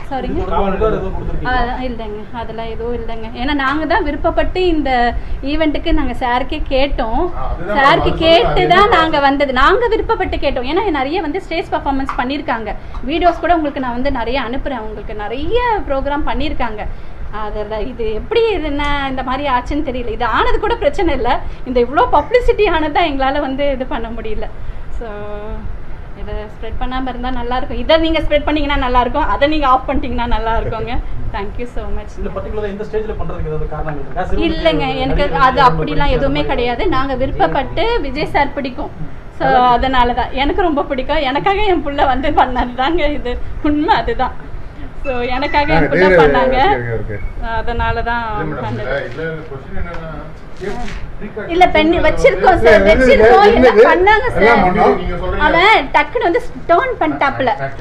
சாரிங்க, இல்லைங்க, அதெல்லாம் எதுவும் இல்லைங்க. ஏன்னா நாங்கள் தான் விருப்பப்பட்டு இந்த ஈவெண்ட்டுக்கு நாங்கள் சாருக்கே கேட்டோம். சாருக்கு கேட்டு தான் நாங்கள் வந்தது. நாங்கள் விருப்பப்பட்டு கேட்டோம். ஏன்னா நிறைய வந்து ஸ்டேஜ் பர்ஃபார்மன்ஸ் பண்ணியிருக்காங்க. வீடியோஸ் கூட உங்களுக்கு நான் வந்து நிறைய அனுப்புகிறேன். உங்களுக்கு நிறைய ப்ரோக்ராம் பண்ணியிருக்காங்க. அதில் இது எப்படி இது என்ன இந்த மாதிரி ஆச்சுன்னு தெரியல. இது ஆனது கூட பிரச்சனை இல்லை. இந்த இவ்வளோ பப்ளிசிட்டி ஆனது தான் எங்களால் வந்து இது பண்ண முடியல. ஸோ இதை ஸ்ப்ரெட் பண்ணாமல் இருந்தால் நல்லாயிருக்கும். இதை நீங்கள் ஸ்ப்ரெட் பண்ணிங்கன்னா நல்லாயிருக்கும். அதை நீங்கள் ஆஃப் பண்ணிட்டீங்கன்னா நல்லா இருக்குங்க. Thank you so much. இல்லைங்க, எனக்கு அது அப்படிலாம் எதுவுமே கிடையாது. நாங்கள் விருப்பப்பட்டு விஜய் சார் பிடிக்கும். ஸோ அதனால தான் எனக்கு ரொம்ப பிடிக்கும். எனக்காக என் பிள்ளை வந்து பண்ணது தாங்க இது உண்மை. அதுதான். ஸோ எனக்காக என் பிள்ளை பண்ணாங்க. அதனால தான் இல்ல பெண்ணு வச்சிருக்கோம் சார், வச்சிருக்கோம். என்ன பண்ணாங்க சார், அவன் டக்குன்னு வந்து டர்ன் பண்ணிட்டாப்ல.